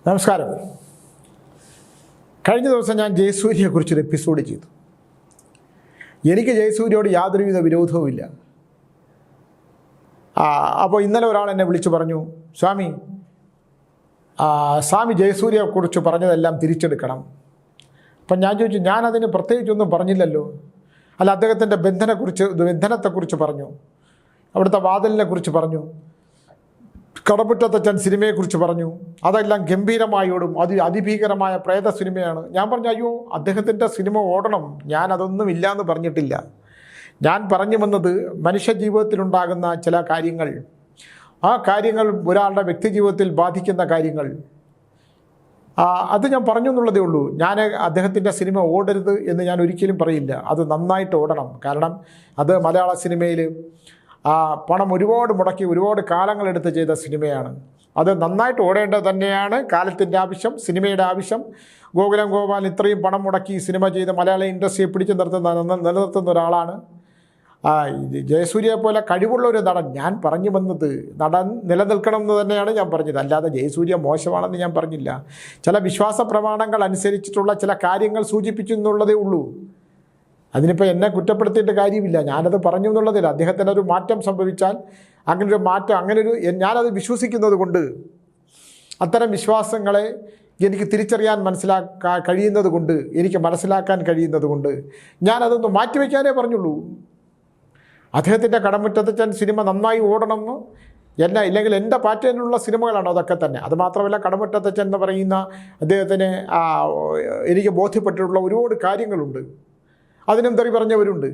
നമസ്കാരം. കഴിഞ്ഞ ദിവസം ഞാൻ ജയസൂര്യയെക്കുറിച്ചൊരു എപ്പിസോഡ് ചെയ്തു. എനിക്ക് ജയസൂര്യയോട് യാതൊരുവിധ വിരോധവുമില്ല. അപ്പോൾ ഇന്നലെ ഒരാൾ എന്നെ വിളിച്ചു പറഞ്ഞു, സ്വാമി ജയസൂര്യയെക്കുറിച്ച് പറഞ്ഞതെല്ലാം തിരിച്ചെടുക്കണം. അപ്പം ഞാൻ ചോദിച്ചു, ഞാനതിന് പ്രത്യേകിച്ചൊന്നും പറഞ്ഞില്ലല്ലോ. അല്ല, അദ്ദേഹത്തിൻ്റെ ബന്ധനത്തെക്കുറിച്ച് പറഞ്ഞു, അവിടുത്തെ വാതിലിനെക്കുറിച്ച് പറഞ്ഞു, കടമുറ്റത്തച്ഛൻ സിനിമയെക്കുറിച്ച് പറഞ്ഞു. അതെല്ലാം ഗംഭീരമായോടും അതിഭീകരമായ പ്രേത സിനിമയാണ്. ഞാൻ പറഞ്ഞു, അയ്യോ, അദ്ദേഹത്തിൻ്റെ സിനിമ ഓടണം, ഞാനതൊന്നും ഇല്ലയെന്ന് പറഞ്ഞിട്ടില്ല. ഞാൻ പറഞ്ഞു വന്നത് മനുഷ്യജീവിതത്തിലുണ്ടാകുന്ന ചില കാര്യങ്ങൾ, ആ കാര്യങ്ങൾ ഒരാളുടെ വ്യക്തിജീവിതത്തിൽ ബാധിക്കുന്ന കാര്യങ്ങൾ, അത് ഞാൻ പറഞ്ഞു എന്നുള്ളതേ ഉള്ളൂ. ഞാൻ അദ്ദേഹത്തിൻ്റെ സിനിമ ഓടരുത് എന്ന് ഞാൻ ഒരിക്കലും പറയില്ല. അത് നന്നായിട്ട് ഓടണം. കാരണം അത് മലയാള സിനിമയിൽ പണം ഒരുപാട് മുടക്കി ഒരുപാട് കാലങ്ങളെടുത്ത് ചെയ്ത സിനിമയാണ്. അത് നന്നായിട്ട് ഓടേണ്ടത് തന്നെയാണ്. കാലത്തിൻ്റെ ആവശ്യം, സിനിമയുടെ ആവശ്യം. ഗോകുലം ഗോപാൽ ഇത്രയും പണം മുടക്കി സിനിമ ചെയ്ത് മലയാള ഇൻഡസ്ട്രിയെ പിടിച്ചു നിലനിർത്തുന്ന ഒരാളാണ്. ജയസൂര്യയെ പോലെ കഴിവുള്ള ഒരു നടൻ. ഞാൻ പറഞ്ഞു വന്നത് നടൻ നിലനിൽക്കണം എന്ന് തന്നെയാണ് ഞാൻ പറഞ്ഞത്. അല്ലാതെ ജയസൂര്യ മോശമാണെന്ന് ഞാൻ പറഞ്ഞില്ല. ചില വിശ്വാസ പ്രമാണങ്ങൾ അനുസരിച്ചിട്ടുള്ള ചില കാര്യങ്ങൾ സൂചിപ്പിച്ചു എന്നുള്ളതേ ഉള്ളൂ. അതിനിപ്പോൾ എന്നെ കുറ്റപ്പെടുത്തിയിട്ട് കാര്യമില്ല. ഞാനത് പറഞ്ഞു എന്നുള്ളതില്ല. അദ്ദേഹത്തിന് ഒരു മാറ്റം സംഭവിച്ചാൽ അങ്ങനൊരു മാറ്റം, ഞാനത് വിശ്വസിക്കുന്നത് കൊണ്ട്, അത്തരം വിശ്വാസങ്ങളെ എനിക്ക് തിരിച്ചറിയാൻ കഴിയുന്നത് കൊണ്ട്, എനിക്ക് മനസ്സിലാക്കാൻ കഴിയുന്നത് കൊണ്ട് ഞാനതൊന്ന് മാറ്റിവെക്കാനേ പറഞ്ഞുള്ളൂ. അദ്ദേഹത്തിൻ്റെ കടമുറ്റത്തച്ഛൻ സിനിമ നന്നായി ഓടണമെന്ന് ഇല്ലെങ്കിൽ എൻ്റെ പാറ്റേണിലുള്ള സിനിമകളാണ് അതൊക്കെ തന്നെ. അതുമാത്രമല്ല, കടമുറ്റത്തച്ഛൻ എന്ന് പറയുന്ന അദ്ദേഹത്തിന് എനിക്ക് ബോധ്യപ്പെട്ടിട്ടുള്ള ഒരുപാട് കാര്യങ്ങളുണ്ട്. അതിനും തെറി പറഞ്ഞവരുണ്ട്.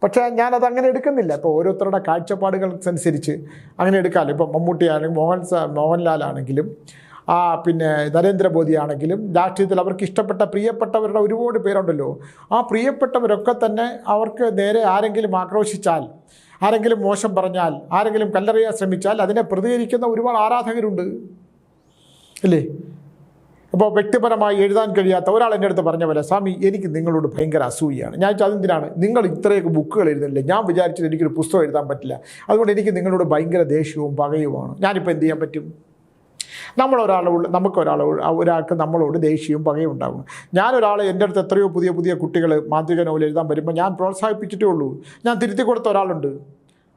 പക്ഷേ ഞാനത് അങ്ങനെ എടുക്കുന്നില്ല. ഇപ്പോൾ ഓരോരുത്തരുടെ കാഴ്ചപ്പാടുകൾക്കനുസരിച്ച് അങ്ങനെ എടുക്കാമല്ലോ. ഇപ്പോൾ മമ്മൂട്ടിയാണെങ്കിലും മോഹൻലാലാണെങ്കിലും പിന്നെ നരേന്ദ്രമോദി ആണെങ്കിലും രാഷ്ട്രീയത്തിൽ അവർക്ക് ഇഷ്ടപ്പെട്ട പ്രിയപ്പെട്ടവരുടെ ഒരുപാട് പേരുണ്ടല്ലോ. ആ പ്രിയപ്പെട്ടവരൊക്കെ തന്നെ അവർക്ക് നേരെ ആരെങ്കിലും ആക്രോശിച്ചാൽ, ആരെങ്കിലും മോശം പറഞ്ഞാൽ, ആരെങ്കിലും കല്ലെറിയാൻ ശ്രമിച്ചാൽ അതിനെ പ്രതികരിക്കുന്ന ഒരുപാട് ആരാധകരുണ്ട്, അല്ലേ? അപ്പോൾ വ്യക്തിപരമായി എഴുതാൻ കഴിയാത്ത ഒരാൾ എൻ്റെ അടുത്ത് പറഞ്ഞ പോലെ, സ്വാമി, എനിക്ക് നിങ്ങളോട് ഭയങ്കര അസൂയാണ്. ഞാൻ അതെന്തിനാണ്? നിങ്ങൾ ഇത്രയൊക്കെ ബുക്കുകൾ എഴുതുന്നില്ലേ? ഞാൻ വിചാരിച്ചത് എനിക്കൊരു പുസ്തകം എഴുതാൻ പറ്റില്ല. അതുകൊണ്ട് എനിക്ക് നിങ്ങളോട് ഭയങ്കര ദേഷ്യവും പകയുമാണ്. ഞാനിപ്പോൾ എന്ത് ചെയ്യാൻ പറ്റും? ഒരാൾക്ക് നമ്മളോട് ദേഷ്യവും പകയും ഉണ്ടാകും. ഞാനൊരാൾ എൻ്റെ അടുത്ത് എത്രയോ പുതിയ കുട്ടികൾ മാന്ത്രിക നോവൽ എഴുതാൻ വരുമ്പോൾ ഞാൻ പ്രോത്സാഹിപ്പിച്ചിട്ടേ ഉള്ളൂ. ഞാൻ തിരുത്തി കൊടുത്ത ഒരാളുണ്ട്.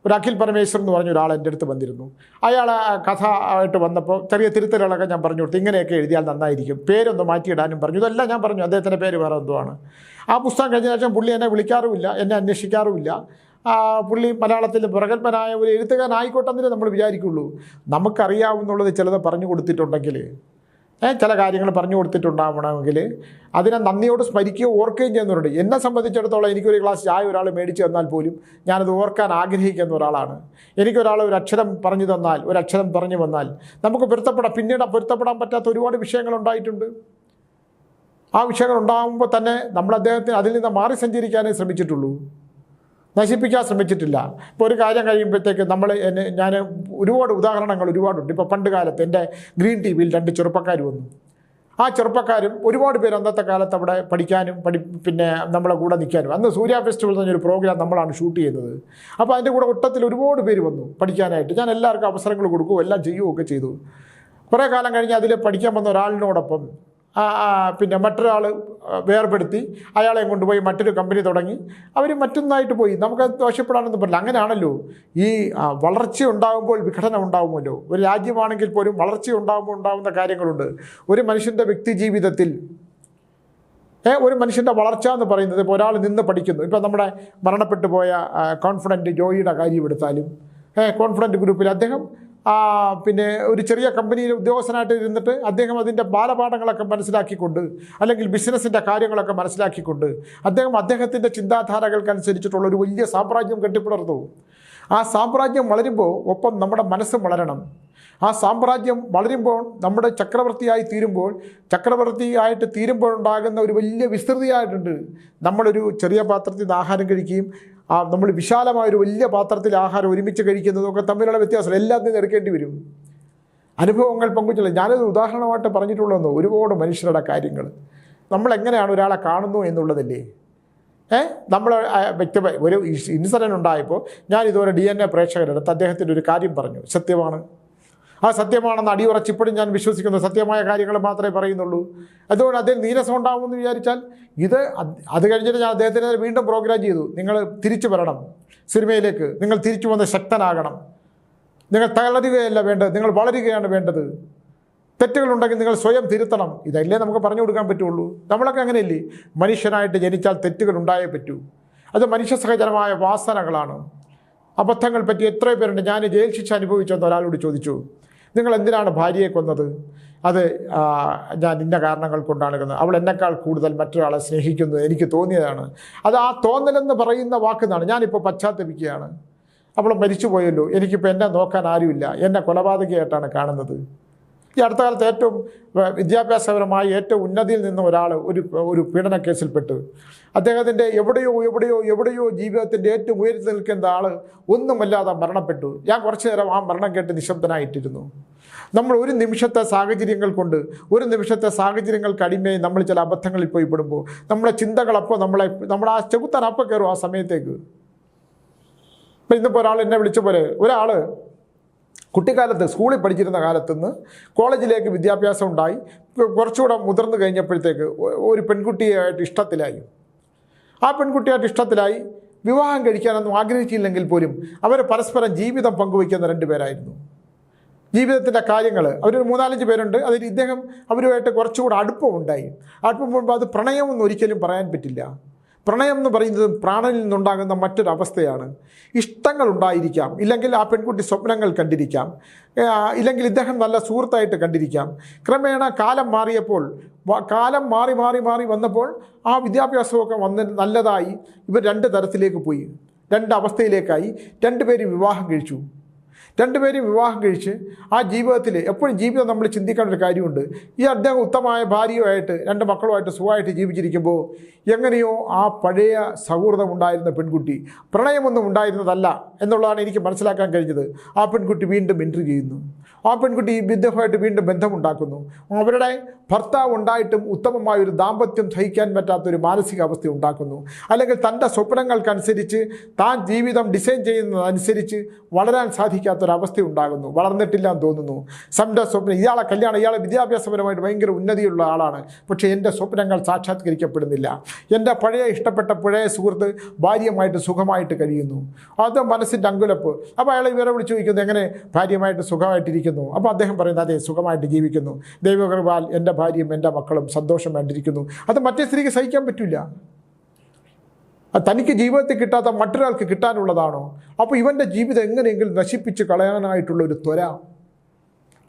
ഒരു അഖിൽ പരമേശ്വരൻ എന്ന് പറഞ്ഞ ഒരാൾ എൻ്റെ അടുത്ത് വന്നിരുന്നു. അയാൾ കഥ ആയിട്ട് വന്നപ്പോൾ ചെറിയ തിരുത്തലുകളൊക്കെ ഞാൻ പറഞ്ഞു കൊടുത്തു. ഇങ്ങനെയൊക്കെ എഴുതിയാൽ നന്നായിരിക്കും, പേരൊന്ന് മാറ്റിയിടാനും പറഞ്ഞു. ഇതെല്ലാം ഞാൻ പറഞ്ഞു. അദ്ദേഹത്തിൻ്റെ പേര് വേറെ എന്തോ ആണ്. ആ പുസ്തകം കഴിഞ്ഞ ശേഷം പുള്ളി എന്നെ വിളിക്കാറുമില്ല, എന്നെ അന്വേഷിക്കാറുമില്ല. പുള്ളി മലയാളത്തിൽ പ്രഗത്ഭനായ ഒരു എഴുത്തുകാരനായിക്കോട്ടെന്നേ നമ്മൾ വിചാരിക്കുള്ളൂ. നമുക്കറിയാവുന്നുള്ളത് ചിലത് പറഞ്ഞു കൊടുത്തിട്ടുണ്ടെങ്കിൽ, ചില കാര്യങ്ങൾ പറഞ്ഞു കൊടുത്തിട്ടുണ്ടാവണമെങ്കിൽ അതിനെ നന്ദിയോട് സ്മരിക്കുകയോ ഓർക്കുകയും ചെയ്യുന്നവരുണ്ട്. എന്നെ സംബന്ധിച്ചിടത്തോളം എനിക്കൊരു ഗ്ലാസ് ചായ ഒരാൾ മേടിച്ച് തന്നാൽ പോലും ഞാനത് ഓർക്കാൻ ആഗ്രഹിക്കുന്ന ഒരാളാണ്. എനിക്കൊരാൾ ഒരു അക്ഷരം പറഞ്ഞു തന്നാൽ, ഒരു അക്ഷരം പറഞ്ഞു വന്നാൽ നമുക്ക് പിന്നീട് പൊരുത്തപ്പെടാൻ പറ്റാത്ത ഒരുപാട് വിഷയങ്ങളുണ്ടായിട്ടുണ്ട്. ആ വിഷയങ്ങൾ ഉണ്ടാകുമ്പോൾ തന്നെ നമ്മൾ അദ്ദേഹത്തിന് അതിൽ നിന്ന് മാറി സഞ്ചരിക്കാനേ ശ്രമിച്ചിട്ടുള്ളൂ, നശിപ്പിക്കാൻ ശ്രമിച്ചിട്ടില്ല. ഇപ്പോൾ ഒരു കാര്യം കഴിയുമ്പോഴത്തേക്ക് ഞാൻ ഒരുപാട് ഉദാഹരണങ്ങൾ ഒരുപാടുണ്ട്. ഇപ്പോൾ പണ്ട് കാലത്ത് എൻ്റെ ഗ്രീൻ ടി വിയിൽ 2 ചെറുപ്പക്കാർ വന്നു. ആ ചെറുപ്പക്കാരും ഒരുപാട് പേര് അന്നത്തെ കാലത്ത് അവിടെ പഠിക്കാനും പിന്നെ നമ്മളെ കൂടെ നിൽക്കാനും. അന്ന് സൂര്യ ഫെസ്റ്റിവൽ എന്ന് പറഞ്ഞൊരു പ്രോഗ്രാം നമ്മളാണ് ഷൂട്ട് ചെയ്യുന്നത്. അപ്പോൾ അതിൻ്റെ കൂടെ ഒട്ടത്തിൽ ഒരുപാട് പേര് വന്നു പഠിക്കാനായിട്ട്. ഞാൻ എല്ലാവർക്കും അവസരങ്ങൾ കൊടുക്കുകയും എല്ലാം ചെയ്യുകയൊക്കെ ചെയ്തു. കുറേ കാലം കഴിഞ്ഞ് അതിൽ പഠിക്കാൻ വന്ന ഒരാളിനോടൊപ്പം പിന്നെ മറ്റൊരാൾ വേർപെടുത്തി അയാളെ കൊണ്ടുപോയി മറ്റൊരു കമ്പനി തുടങ്ങി. അവർ മറ്റൊന്നായിട്ട് പോയി. നമുക്കത് ദോഷപ്പെടാനൊന്നും പറ്റില്ല. അങ്ങനെയാണല്ലോ ഈ വളർച്ച ഉണ്ടാകുമ്പോൾ വിഘടനം ഉണ്ടാകുമല്ലോ. ഒരു രാജ്യമാണെങ്കിൽ പോലും വളർച്ച ഉണ്ടാകുമ്പോൾ ഉണ്ടാകുന്ന കാര്യങ്ങളുണ്ട്. ഒരു മനുഷ്യൻ്റെ വ്യക്തി ജീവിതത്തിൽ ഒരു മനുഷ്യൻ്റെ വളർച്ച എന്ന് പറയുന്നത്, ഇപ്പോൾ ഒരാൾ നിന്ന് പഠിക്കുന്നു. ഇപ്പോൾ നമ്മുടെ മരണപ്പെട്ടു പോയ കോൺഫിഡൻറ്റ് ജോയിയുടെ കാര്യം എടുത്താലും, കോൺഫിഡൻറ്റ് ഗ്രൂപ്പിൽ അദ്ദേഹം പിന്നെ ഒരു ചെറിയ കമ്പനിയിൽ ഉദ്യോഗസ്ഥനായിട്ട് ഇരുന്നിട്ട് അദ്ദേഹം അതിൻ്റെ ബാലപാഠങ്ങളൊക്കെ മനസ്സിലാക്കിക്കൊണ്ട്, അല്ലെങ്കിൽ ബിസിനസ്സിൻ്റെ കാര്യങ്ങളൊക്കെ മനസ്സിലാക്കിക്കൊണ്ട് അദ്ദേഹത്തിൻ്റെ ചിന്താധാരകൾക്കനുസരിച്ചിട്ടുള്ള ഒരു വലിയ സാമ്രാജ്യം കെട്ടിപ്പുലർത്തും. ആ സാമ്രാജ്യം വളരുമ്പോൾ ഒപ്പം നമ്മുടെ മനസ്സും വളരണം. ആ സാമ്രാജ്യം വളരുമ്പോൾ നമ്മുടെ ചക്രവർത്തിയായിട്ട് തീരുമ്പോഴുണ്ടാകുന്ന ഒരു വലിയ വിസ്തൃതിയായിട്ടുണ്ട്. നമ്മളൊരു ചെറിയ പാത്രത്തിൽ നിന്ന് ആഹാരം കഴിക്കുകയും നമ്മൾ വിശാലമായൊരു വലിയ പാത്രത്തിൽ ആഹാരം ഒരുമിച്ച് കഴിക്കുന്നതൊക്കെ തമ്മിലുള്ള വ്യത്യാസം എല്ലാത്തിനും എടുക്കേണ്ടി വരും. അനുഭവങ്ങൾ പങ്കുവച്ചില്ല. ഞാനത് ഉദാഹരണമായിട്ട് പറഞ്ഞിട്ടുള്ളതെന്ന് ഒരുപാട് മനുഷ്യരുടെ കാര്യങ്ങൾ. നമ്മളെങ്ങനെയാണ് ഒരാളെ കാണുന്നു എന്നുള്ളതല്ലേ. നമ്മൾ ഒരു ഇൻസിഡൻറ്റ് ഉണ്ടായപ്പോൾ ഞാൻ ഇതുവരെ DNA പ്രേക്ഷകരെടുത്ത് അദ്ദേഹത്തിൻ്റെ ഒരു കാര്യം പറഞ്ഞു, സത്യമാണ്. ആ സത്യമാണെന്ന് അടിയുറച്ചിപ്പോഴും ഞാൻ വിശ്വസിക്കുന്നു. സത്യമായ കാര്യങ്ങൾ മാത്രമേ പറയുന്നുള്ളൂ. അതുകൊണ്ട് അദ്ദേഹം നീരസം ഉണ്ടാകുമെന്ന് വിചാരിച്ചാൽ അത് കഴിഞ്ഞിട്ട് ഞാൻ അദ്ദേഹത്തിന് വീണ്ടും പ്രോഗ്രാം ചെയ്തു. നിങ്ങൾ തിരിച്ചു വരണം സിനിമയിലേക്ക്, നിങ്ങൾ തിരിച്ചു വന്ന് ശക്തനാകണം, നിങ്ങൾ തളരുകയല്ല വേണ്ടത്, നിങ്ങൾ വളരുകയാണ് വേണ്ടത്, തെറ്റുകളുണ്ടെങ്കിൽ നിങ്ങൾ സ്വയം തിരുത്തണം. ഇതല്ലേ നമുക്ക് പറഞ്ഞു കൊടുക്കാൻ പറ്റുള്ളൂ. നമ്മളൊക്കെ അങ്ങനെയല്ലേ, മനുഷ്യനായിട്ട് ജനിച്ചാൽ തെറ്റുകൾ ഉണ്ടായേ പറ്റൂ. അത് മനുഷ്യ സഹജമായ വാസനകളാണ്. അബദ്ധങ്ങൾ പറ്റി എത്രയോ പേരുണ്ട്. ഞാൻ ജയിൽ ശിക്ഷ അനുഭവിച്ചെന്ന് ഒരാളോട് ചോദിച്ചു, നിങ്ങൾ എന്തിനാണ് ഭാര്യയെ കൊന്നത്? അത് ഞാൻ ഇന്ന കാരണങ്ങൾ കൊണ്ടാണ് കൊന്നത്. അവൾ എന്നെക്കാൾ കൂടുതൽ മറ്റൊരാളെ സ്നേഹിക്കുന്നത് എനിക്ക് തോന്നിയതാണ്. അത് ആ തോന്നലെന്ന് പറയുന്ന വാക്കെന്നാണ്. ഞാനിപ്പോൾ പശ്ചാത്തപിക്കുകയാണ്. അവൾ മരിച്ചുപോയല്ലോ, എനിക്കിപ്പോൾ എന്നെ നോക്കാൻ ആരുമില്ല, എന്നെ കൊലപാതകയായിട്ടാണ് കാണുന്നത്. ഈ അടുത്ത കാലത്ത് ഏറ്റവും വിദ്യാഭ്യാസപരമായി ഏറ്റവും ഉന്നതിയിൽ നിന്ന ഒരാൾ ഒരു പീഡന കേസിൽപ്പെട്ട് അദ്ദേഹത്തിൻ്റെ എവിടെയോ ജീവിതത്തിൻ്റെ ഏറ്റവും ഉയരത്തിൽ നിൽക്കുന്ന ആൾ ഒന്നുമല്ലാതെ മരണപ്പെട്ടു. ഞാൻ കുറച്ചു നേരം ആ മരണം കേട്ട് നിശബ്ദനായിട്ടിരുന്നു. നമ്മൾ ഒരു നിമിഷത്തെ സാഹചര്യങ്ങൾ കൊണ്ട്, ഒരു നിമിഷത്തെ സാഹചര്യങ്ങൾക്ക് അടിമയായി നമ്മൾ ചില അബദ്ധങ്ങളിൽ പോയി പെടുമ്പോൾ നമ്മുടെ ചിന്തകളപ്പോൾ നമ്മൾ ആ ചെകുത്താൻ അപ്പം കയറും ആ സമയത്തേക്ക്. ഇപ്പം ഇന്നിപ്പോൾ ഒരാൾ എന്നെ വിളിച്ച പോലെ, ഒരാൾ കുട്ടിക്കാലത്ത് സ്കൂളിൽ പഠിച്ചിരുന്ന കാലത്തുനിന്ന് കോളേജിലേക്ക് വിദ്യാഭ്യാസം ഉണ്ടായി, കുറച്ചുകൂടെ മുതിർന്നു കഴിഞ്ഞപ്പോഴത്തേക്ക് ഒരു പെൺകുട്ടിയായിട്ട് ഇഷ്ടത്തിലായി. ആ പെൺകുട്ടിയായിട്ട് ഇഷ്ടത്തിലായി വിവാഹം കഴിക്കാനൊന്നും ആഗ്രഹിച്ചില്ലെങ്കിൽ പോലും അവർ പരസ്പരം ജീവിതം പങ്കുവയ്ക്കുന്ന 2 പേരായിരുന്നു. ജീവിതത്തിൻ്റെ കാര്യങ്ങൾ അവരൊരു 3-4 പേരുണ്ട്. അതിൽ ഇദ്ദേഹം അവരുമായിട്ട് കുറച്ചുകൂടെ അടുപ്പമുണ്ടായി. അടുപ്പം വരുമ്പോൾ അത് പ്രണയമെന്ന് ഒരിക്കലും പറയാൻ പറ്റില്ല. പ്രണയം എന്ന് പറയുന്നത് പ്രാണനിൽ നിന്നുണ്ടാകുന്ന മറ്റൊരവസ്ഥയാണ്. ഇഷ്ടങ്ങൾ ഉണ്ടായിരിക്കാം, ഇല്ലെങ്കിൽ ആ പെൺകുട്ടി സ്വപ്നങ്ങൾ കണ്ടിരിക്കാം, ഇല്ലെങ്കിൽ ഇദ്ദേഹം നല്ല സുഹൃത്തായിട്ട് കണ്ടിരിക്കാം. ക്രമേണ കാലം മാറിയപ്പോൾ, കാലം മാറി വന്നപ്പോൾ ആ വിദ്യാഭ്യാസമൊക്കെ വന്ന് നല്ലതായി ഇവർ 2 തരത്തിലേക്ക് പോയി, 2 അവസ്ഥയിലേക്കായി. 2 പേരും വിവാഹം കഴിച്ചു. 2 പേരും വിവാഹം കഴിച്ച് ആ ജീവിതത്തിൽ എപ്പോഴും ജീവിതം നമ്മൾ ചിന്തിക്കേണ്ട ഒരു കാര്യമുണ്ട്. ഈ അദ്ദേഹം ഉത്തമമായ ഭാര്യയുമായിട്ട് 2 മക്കളുമായിട്ട് സുഖമായിട്ട് ജീവിച്ചിരിക്കുമ്പോൾ എങ്ങനെയോ ആ പഴയ സൗഹൃദം ഉണ്ടായിരുന്ന പെൺകുട്ടി പ്രണയമൊന്നും ഉണ്ടായിരുന്നതല്ല എന്നുള്ളതാണ് എനിക്ക് മനസ്സിലാക്കാൻ കഴിഞ്ഞത്. ആ പെൺകുട്ടി വീണ്ടും എൻട്രി ചെയ്യുന്നു. ആ പെൺകുട്ടി ഇദ്ദേഹമായിട്ട് വീണ്ടും ബന്ധമുണ്ടാക്കുന്നു. അവരുടെ ഭർത്താവ് ഉണ്ടായിട്ടും ഉത്തമമായൊരു ദാമ്പത്യം സഹിക്കാൻ പറ്റാത്തൊരു മാനസികാവസ്ഥ ഉണ്ടാക്കുന്നു. അല്ലെങ്കിൽ തൻ്റെ സ്വപ്നങ്ങൾക്കനുസരിച്ച് താൻ ജീവിതം ഡിസൈൻ ചെയ്യുന്നതനുസരിച്ച് വളരാൻ സാധിക്കാത്തൊരവസ്ഥ ഉണ്ടാകുന്നു. വളർന്നിട്ടില്ല എന്ന് തോന്നുന്നു. സ്വപ്നം, ഇയാളെ വിദ്യാഭ്യാസപരമായിട്ട് ഭയങ്കര ഉന്നതിയുള്ള ആളാണ്, പക്ഷേ എൻ്റെ സ്വപ്നങ്ങൾ സാക്ഷാത്കരിക്കപ്പെടുന്നില്ല. എൻ്റെ ഇഷ്ടപ്പെട്ട പഴയ സുഹൃത്ത് ഭാര്യയുമായിട്ട് സുഖമായിട്ട് കഴിയുന്നു. അത് മനസ്സിൻ്റെ അങ്കുലപ്പ്. അപ്പോൾ അയാളെ ഇവരെ വിളിച്ചു ചോദിക്കുന്നു, എങ്ങനെ ഭാര്യയുമായിട്ട് സുഖമായിട്ടിരിക്കുന്നു? അപ്പോൾ അദ്ദേഹം പറയുന്നത്, അതെ, സുഖമായിട്ട് ജീവിക്കുന്നു, ദൈവകൃപാൽ എൻ്റെ ഭാര്യയും എൻ്റെ മക്കളും സന്തോഷമായിട്ടിരിക്കുന്നു. അത് മറ്റേ സ്ത്രീക്ക് സഹിക്കാൻ പറ്റില്ല. തനിക്ക് ജീവിതത്തിൽ കിട്ടാത്ത മറ്റൊരാൾക്ക് കിട്ടാനുള്ളതാണോ? അപ്പോൾ ഇവൻ്റെ ജീവിതം എങ്ങനെയെങ്കിലും നശിപ്പിച്ച് കളയാനായിട്ടുള്ള ഒരു ത്വര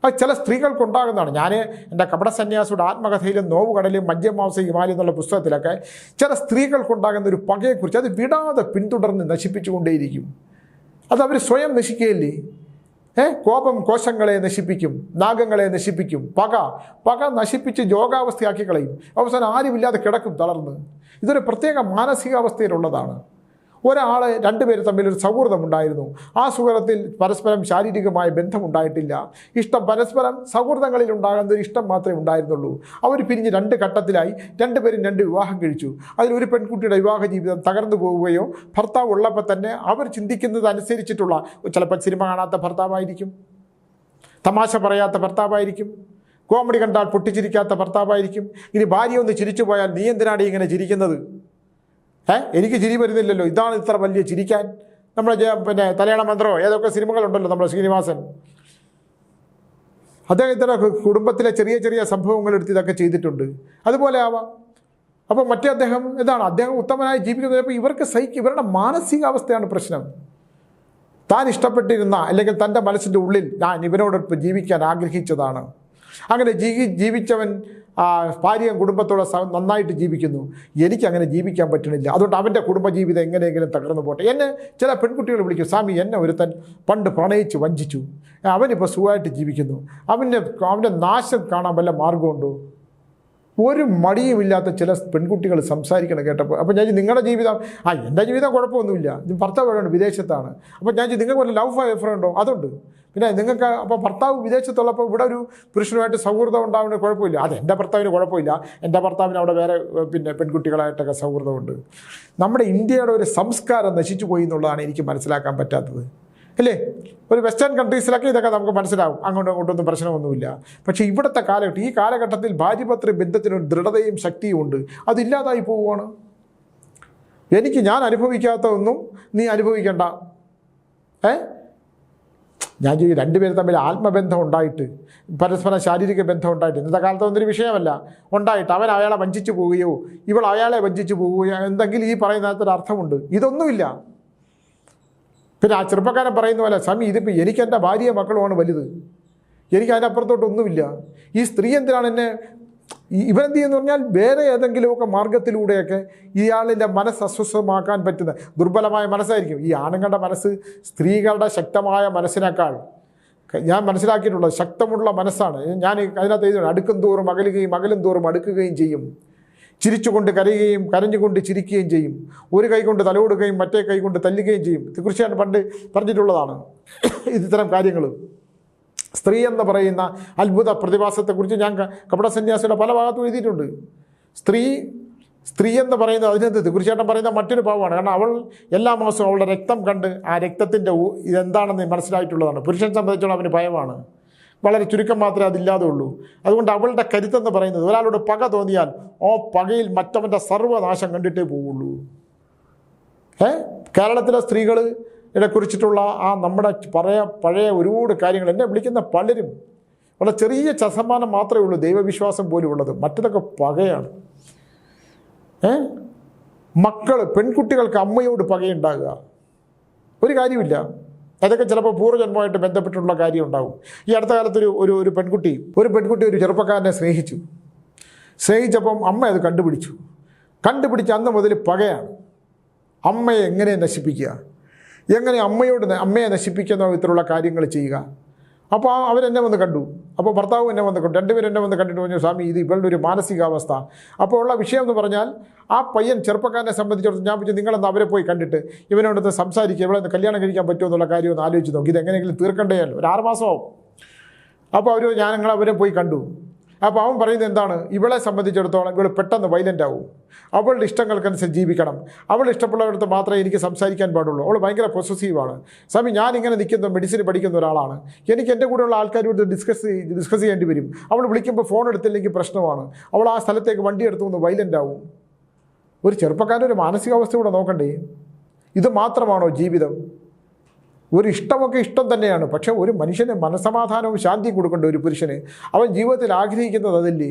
അത് ചില സ്ത്രീകൾക്കുണ്ടാകുന്നതാണ്. ഞാൻ എൻ്റെ കപട സന്യാസിയുടെ ആത്മകഥയിലും നോവുകടലും മദ്യമാംസ ഹിമാലയം എന്നുള്ള പുസ്തകത്തിലൊക്കെ ചില സ്ത്രീകൾക്കുണ്ടാകുന്ന ഒരു പകയെക്കുറിച്ച് അത് വിടാതെ പിന്തുടർന്ന് നശിപ്പിച്ചുകൊണ്ടേയിരിക്കും. അതവർ സ്വയം നശിക്കുകയല്ലേ. കോപം കോശങ്ങളെ നശിപ്പിക്കും, നാഗങ്ങളെ നശിപ്പിക്കും. പക നശിപ്പിച്ച് യോഗാവസ്ഥയാക്കി കളയും. അവസാനം ആരുമില്ലാതെ കിടക്കും തളർന്ന്. ഇതൊരു പ്രത്യേക മാനസികാവസ്ഥയിലുള്ളതാണ്. 2 പേര് തമ്മിലൊരു സൗഹൃദമുണ്ടായിരുന്നു. ആ സുഹൃത്തിൽ പരസ്പരം ശാരീരികമായ ബന്ധമുണ്ടായിട്ടില്ല. പരസ്പരം സൗഹൃദങ്ങളിൽ ഉണ്ടാകുന്ന ഒരു ഇഷ്ടം മാത്രമേ ഉണ്ടായിരുന്നുള്ളൂ. അവർ പിരിഞ്ഞ് 2 ഘട്ടത്തിലായി. 2 പേരും 2 വിവാഹം കഴിച്ചു. അതിലൊരു പെൺകുട്ടിയുടെ വിവാഹ ജീവിതം തകർന്നു പോവുകയോ, ഭർത്താവ് ഉള്ളപ്പോൾ തന്നെ അവർ ചിന്തിക്കുന്നത് അനുസരിച്ചിട്ടുള്ള, ചിലപ്പോൾ സിനിമ കാണാത്ത ഭർത്താവായിരിക്കും, തമാശ പറയാത്ത ഭർത്താവായിരിക്കും, കോമഡി കണ്ടാൽ പൊട്ടിച്ചിരിക്കാത്ത ഭർത്താവായിരിക്കും. ഇനി ഭാര്യ ഒന്ന് ചിരിച്ചു പോയാൽ, നീ എന്തിനാണ് ഇങ്ങനെ ചിരിക്കുന്നത്? എനിക്ക് ചിരി വരുന്നില്ലല്ലോ, ഇതാണ് ഇത്ര വലിയ ചിരിക്കാൻ? നമ്മുടെ തലയാണ മന്ത്രമോ ഏതൊക്കെ സിനിമകളുണ്ടല്ലോ, നമ്മുടെ ശ്രീനിവാസൻ, അദ്ദേഹത്തിൻ്റെ കുടുംബത്തിലെ ചെറിയ ചെറിയ സംഭവങ്ങൾ എടുത്ത് ഇതൊക്കെ ചെയ്തിട്ടുണ്ട്. അതുപോലെ ആവാം. അപ്പോൾ അദ്ദേഹം ഉത്തമനായി ജീവിക്കുന്നത്. അപ്പോൾ ഇവരുടെ മാനസികാവസ്ഥയാണ് പ്രശ്നം. താൻ ഇഷ്ടപ്പെട്ടിരുന്ന, അല്ലെങ്കിൽ തൻ്റെ മനസ്സിൻ്റെ ഉള്ളിൽ ഞാൻ ഇവനോടൊപ്പം ജീവിക്കാൻ ആഗ്രഹിച്ചതാണ്. അങ്ങനെ ജീവിച്ചവൻ ഭാര്യയും കുടുംബത്തോടെ നന്നായിട്ട് ജീവിക്കുന്നു. എനിക്കങ്ങനെ ജീവിക്കാൻ പറ്റണില്ല, അതുകൊണ്ട് അവൻ്റെ കുടുംബജീവിതം എങ്ങനെയെങ്കിലും തകർന്നു പോട്ടെ. എന്നെ ചില പെൺകുട്ടികൾ വിളിക്കും, സ്വാമി, എന്നെ ഒരുത്തൻ പണ്ട് പ്രണയിച്ച് വഞ്ചിച്ചു, അവനിപ്പോൾ സുഖമായിട്ട് ജീവിക്കുന്നു, അവൻ്റെ നാശം കാണാൻ വല്ല മാർഗമുണ്ടോ? ഒരു മടിയുമില്ലാത്ത ചില പെൺകുട്ടികൾ സംസാരിക്കണം കേട്ടപ്പോൾ. അപ്പോൾ ഞാൻ നിങ്ങളുടെ ജീവിതം, എൻ്റെ ജീവിതം കുഴപ്പമൊന്നുമില്ല, ഭർത്താവ് വിദേശത്താണ്. അപ്പോൾ ഞാൻ നിങ്ങൾക്ക് വല്ല ലവ് അഫെയർ ഉണ്ടോ? അതുണ്ട്. പിന്നെ നിങ്ങൾക്ക് അപ്പോൾ ഭർത്താവ് വിദേശത്തുള്ളപ്പോൾ ഇവിടെ ഒരു പുരുഷനുമായിട്ട് സൗഹൃദം ഉണ്ടാവുന്ന കുഴപ്പമില്ല. അത് എൻ്റെ ഭർത്താവിന് കുഴപ്പമില്ല, എൻ്റെ ഭർത്താവിന് അവിടെ വേറെ പെൺകുട്ടികളായിട്ടൊക്കെ സൗഹൃദമുണ്ട്. നമ്മുടെ ഇന്ത്യയുടെ ഒരു സംസ്കാരം നശിച്ചു പോയി എന്നുള്ളതാണ് എനിക്ക് മനസ്സിലാക്കാൻ പറ്റാത്തത്. അല്ലേ? ഒരു വെസ്റ്റേൺ കൺട്രീസിലൊക്കെ ഇതൊക്കെ നമുക്ക് മനസ്സിലാവും, അങ്ങോട്ടും ഇങ്ങോട്ടൊന്നും പ്രശ്നമൊന്നുമില്ല. പക്ഷേ ഇവിടുത്തെ കാലഘട്ടം, ഈ കാലഘട്ടത്തിൽ ഭാര്യഭർത്തൃ ബന്ധത്തിനൊരു ദൃഢതയും ശക്തിയും ഉണ്ട്, അതില്ലാതായി പോവുകയാണ്. ഞാൻ അനുഭവിക്കാത്തതൊന്നും നീ അനുഭവിക്കണ്ട. ഞാൻ ചെയ്യും രണ്ടുപേരും തമ്മിൽ ആത്മബന്ധം ഉണ്ടായിട്ട്, പരസ്പരം ശാരീരിക ബന്ധം ഉണ്ടായിട്ട്, ഇന്നത്തെ കാലത്ത് ഒന്നൊരു വിഷയമല്ല, ഉണ്ടായിട്ട് അവൻ അയാളെ വഞ്ചിച്ചു പോവുകയോ ഇവൾ അയാളെ വഞ്ചിച്ചു പോവുകയോ എന്തെങ്കിലും ഈ പറയുന്നതിനകത്തൊരു അർത്ഥമുണ്ട്. ഇതൊന്നുമില്ല. പിന്നെ ആ ചെറുപ്പക്കാരൻ പറയുന്ന പോലെ, സ്വാമി ഇതിപ്പോൾ എനിക്ക് എൻ്റെ ഭാര്യയും മക്കളുമാണ് വലുത്, എനിക്ക് അതിനപ്പുറത്തോട്ടൊന്നുമില്ല. ഈ സ്ത്രീ എന്തിനാണ് എന്നെ ഇവരെന്ത് ചെയ്യുമെന്ന് പറഞ്ഞാൽ വേറെ ഏതെങ്കിലുമൊക്കെ മാർഗത്തിലൂടെയൊക്കെ ഇയാളിൻ്റെ മനസ്സ് അസ്വസ്ഥമാക്കാൻ പറ്റുന്ന ദുർബലമായ മനസ്സായിരിക്കും. ഈ ആണുങ്ങളുടെ മനസ്സ് സ്ത്രീകളുടെ ശക്തമായ മനസ്സിനേക്കാൾ ഞാൻ മനസ്സിലാക്കിയിട്ടുള്ളത് ശക്തമുള്ള മനസ്സാണ്. ഞാൻ അതിനകത്ത് എഴുതുന്നു, അടുക്കും തോറും അകലുകയും അകലും തോറും അടുക്കുകയും ചെയ്യും, ചിരിച്ചുകൊണ്ട് കരയുകയും കരഞ്ഞുകൊണ്ട് ചിരിക്കുകയും ചെയ്യും, ഒരു കൈ കൊണ്ട് തലോടുകയും മറ്റേ കൈ കൊണ്ട് തല്ലുകയും ചെയ്യും. തീർച്ചയായിട്ടും പണ്ട് പറഞ്ഞിട്ടുള്ളതാണ് ഇത്തരം കാര്യങ്ങൾ. സ്ത്രീ എന്ന് പറയുന്ന അത്ഭുത പ്രതിഭാസത്തെക്കുറിച്ച് ഞാൻ കപടസന്യാസിയുടെ പല ഭാഗത്തും എഴുതിയിട്ടുണ്ട്. സ്ത്രീ എന്ന് പറയുന്നത് അതിനകത്ത് തീർച്ചയായിട്ടും പറയുന്ന മറ്റൊരു ഭാവമാണ്. കാരണം അവൾ എല്ലാ മാസവും അവളുടെ രക്തം കണ്ട് ആ രക്തത്തിൻ്റെ ഇതെന്താണെന്ന് മനസ്സിലായിട്ടുള്ളതാണ്. പുരുഷനെ സംബന്ധിച്ചോളം അവന് ഭയമാണ്, വളരെ ചുരുക്കം മാത്രമേ അതില്ലാതെ ഉള്ളൂ. അതുകൊണ്ട് അവളുടെ കരുത്തെന്ന് പറയുന്നത്, ഒരാളോട് പക തോന്നിയാൽ ആ പകയിൽ മറ്റവൻ്റെ സർവ്വനാശം കണ്ടിട്ടേ പോവുള്ളൂ. കേരളത്തിലെ സ്ത്രീകൾ കുറിച്ചിട്ടുള്ള ആ നമ്മുടെ പഴയ ഒരുപാട് കാര്യങ്ങൾ എന്നെ വിളിക്കുന്ന പലരും വളരെ ചെറിയ ശതമാനം മാത്രമേ ഉള്ളൂ ദൈവവിശ്വാസം പോലും ഉള്ളത്, മറ്റതൊക്കെ പകയാണ്. പെൺകുട്ടികൾക്ക് അമ്മയോട് പകയുണ്ടാകുക ഒരു കാര്യമില്ല. അതൊക്കെ ചിലപ്പോൾ പൂർവ്വജന്മമായിട്ട് ബന്ധപ്പെട്ടുള്ള കാര്യം ഉണ്ടാകും. ഈ അടുത്ത കാലത്തൊരു ഒരു പെൺകുട്ടി ഒരു ചെറുപ്പക്കാരനെ സ്നേഹിച്ചപ്പം അമ്മ അത് കണ്ടുപിടിച്ച് അന്ന് മുതൽ പകയാണ്. അമ്മയെ എങ്ങനെ നശിപ്പിക്കുക, എങ്ങനെ അമ്മയെ നശിപ്പിക്കുന്ന വിധത്തിലുള്ള കാര്യങ്ങൾ ചെയ്യുക. അപ്പോൾ അവരെന്നെ വന്ന് കണ്ടു, അപ്പോൾ ഭർത്താവ് എന്നെ വന്ന് കണ്ടു, രണ്ടുപേരും എന്നെ വന്ന് കണ്ടിട്ട് പറഞ്ഞു, സ്വാമി ഇത് ഇവളുടെ ഒരു മാനസികാവസ്ഥ. അപ്പോൾ ഉള്ള വിഷയം എന്ന് പറഞ്ഞാൽ ആ പയ്യൻ ചെറുപ്പക്കാരനെ സംബന്ധിച്ചിടത്തോളം ഞാൻ പറഞ്ഞു, നിങ്ങളെന്ന് അവരെ പോയി കണ്ടിട്ട് ഇവനോടൊന്ന് സംസാരിക്കുക, ഇവളെ കല്യാണം കഴിക്കാൻ പറ്റുമോ എന്നുള്ള കാര്യം ഒന്ന് ആലോചിച്ച് നോക്കി, ഇത് എങ്ങനെയെങ്കിലും തീർക്കേണ്ടതല്ലോ, ഒരു 6 മാസമാവും. അപ്പോൾ ഞങ്ങൾ അവരെ പോയി കണ്ടു. അപ്പോൾ അവൻ പറയുന്നത് എന്താണ്, ഇവളെ സംബന്ധിച്ചിടത്തോളം ഇവൾ പെട്ടെന്ന് വൈലൻ്റ് ആവും, അവളുടെ ഇഷ്ടങ്ങൾക്കനുസരിച്ച് ജീവിക്കണം, അവൾ ഇഷ്ടപ്പെടുന്നിടത്ത് മാത്രമേ എനിക്ക് സംസാരിക്കാൻ പാടുള്ളൂ, അവൾ ഭയങ്കര പൊസസീവാണ്. സ്വാമി ഞാനിങ്ങനെ നിൽക്കുന്ന മെഡിസിൻ പഠിക്കുന്ന ഒരാളാണ്, എനിക്ക് എൻ്റെ കൂടെയുള്ള ആൾക്കാരോട് ഡിസ്കസ് ചെയ്യേണ്ടി വരും, അവൾ വിളിക്കുമ്പോൾ ഫോൺ എടുത്തില്ലെങ്കിൽ പ്രശ്നമാണ്, അവൾ ആ സ്ഥലത്തേക്ക് വണ്ടി എടുത്തു ഒന്ന് വൈലൻ്റ് ആവും. ഒരു ചെറുപ്പക്കാരൻ്റെ ഒരു മാനസികാവസ്ഥ കൂടെ നോക്കണ്ടേ? ഇത് മാത്രമാണോ ജീവിതം? ഒരു ഇഷ്ടമൊക്കെ ഇഷ്ടം തന്നെയാണ്, പക്ഷേ ഒരു മനുഷ്യന് മനസ്സമാധാനവും ശാന്തിയും കൊടുക്കേണ്ട ഒരു പുരുഷന് അവൻ ജീവിതത്തിൽ ആഗ്രഹിക്കുന്നത് അതല്ലേ?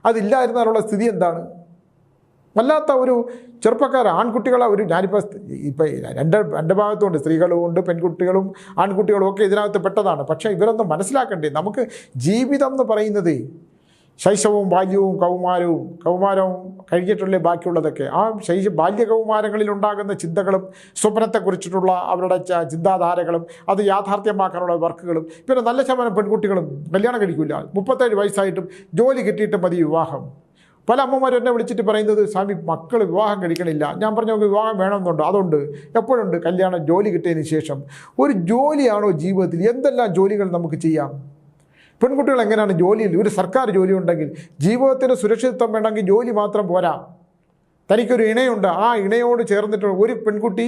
അതില്ലായിരുന്നാലുള്ള സ്ഥിതി എന്താണ്? വല്ലാത്ത ഒരു ചെറുപ്പക്കാർ ആൺകുട്ടികളെ ഞാനിപ്പോൾ രണ്ട് ഭാഗത്തുമുണ്ട്, സ്ത്രീകളും ഉണ്ട്, പെൺകുട്ടികളും ആൺകുട്ടികളും ഒക്കെ ഇതിനകത്ത് പെട്ടതാണ്. പക്ഷേ ഇവരൊന്നും മനസ്സിലാക്കണ്ടേ, നമുക്ക് ജീവിതം എന്ന് പറയുന്നത് ശൈശവവും ബാല്യവും കൗമാരവും കഴിഞ്ഞിട്ടുള്ള ബാക്കിയുള്ളതൊക്കെ ആ ബാല്യകൗമാരങ്ങളിൽ ഉണ്ടാകുന്ന ചിന്തകളും സ്വപ്നത്തെക്കുറിച്ചിട്ടുള്ള അവരുടെ ചിന്താധാരകളും അത് യാഥാർത്ഥ്യമാക്കാനുള്ള വർക്കുകളും. പിന്നെ നല്ല ശതമാനം പെൺകുട്ടികളും കല്യാണം കഴിക്കില്ല, 37 വയസ്സായിട്ടും ജോലി കിട്ടിയിട്ട് മതി വിവാഹം. പല അമ്മമാരും എന്നെ വിളിച്ചിട്ട് പറയുന്നത്, സ്വാമി മക്കൾ വിവാഹം കഴിക്കണില്ല. ഞാൻ പറഞ്ഞു, വിവാഹം വേണമെന്നുണ്ടോ? അതുണ്ട്, എപ്പോഴുണ്ട്, കല്യാണം ജോലി കിട്ടിയതിന് ശേഷം. ഒരു ജോലിയാണോ ജീവിതത്തിൽ? എന്തെല്ലാം ജോലികൾ നമുക്ക് ചെയ്യാം? പെൺകുട്ടികൾ എങ്ങനെയാണ് ജോലിയിൽ, ഒരു സർക്കാർ ജോലി ഉണ്ടെങ്കിൽ ജീവിതത്തിന് സുരക്ഷിതത്വം വേണമെങ്കിൽ ജോലി മാത്രം പോരാ, തനിക്കൊരു ഇണയുണ്ട്, ആ ഇണയോട് ചേർന്നിട്ട് ഒരു പെൺകുട്ടി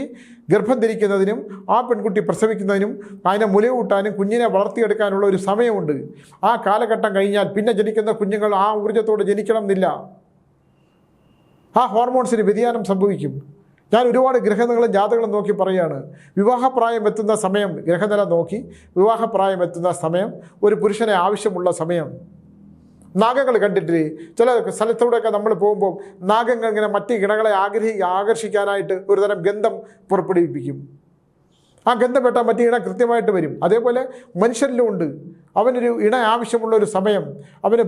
ഗർഭം ധരിക്കുന്നതിനും ആ പെൺകുട്ടി പ്രസവിക്കുന്നതിനും അതിനെ മുലയൂട്ടാനും കുഞ്ഞിനെ വളർത്തിയെടുക്കാനുള്ള ഒരു സമയമുണ്ട്. ആ കാലഘട്ടം കഴിഞ്ഞാൽ പിന്നെ ജനിക്കുന്ന കുഞ്ഞുങ്ങൾ ആ ഊർജ്ജത്തോടെ ജനിക്കണം എന്നില്ല, ആ ഹോർമോൺസിന് വ്യതിയാനം സംഭവിക്കും. ഞാൻ ഒരുപാട് ഗ്രഹനിലകളും ജാതകങ്ങളും നോക്കി പറയുകയാണ്, വിവാഹപ്രായം എത്തുന്ന സമയം, ഗ്രഹനില നോക്കി വിവാഹപ്രായം എത്തുന്ന സമയം ഒരു പുരുഷനെ ആവശ്യമുള്ള സമയം. നാഗങ്ങൾ കണ്ടിട്ടില്ലേ? ചില സ്ഥലത്തൂടെയൊക്കെ നമ്മൾ പോകുമ്പോൾ നാഗങ്ങൾ ഇങ്ങനെ മറ്റ് ഇണകളെ ആകർഷിക്കാനായിട്ട് ഒരുതരം ഗന്ധം പുറപ്പെടുവിപ്പിക്കും. ആ ഗന്ധം വെട്ടാൻ പറ്റിയ ഇണ കൃത്യമായിട്ട് വരും. അതേപോലെ മനുഷ്യരിലും ഉണ്ട്, അവനൊരു ഇണ ആവശ്യമുള്ള ഒരു സമയം, അവന്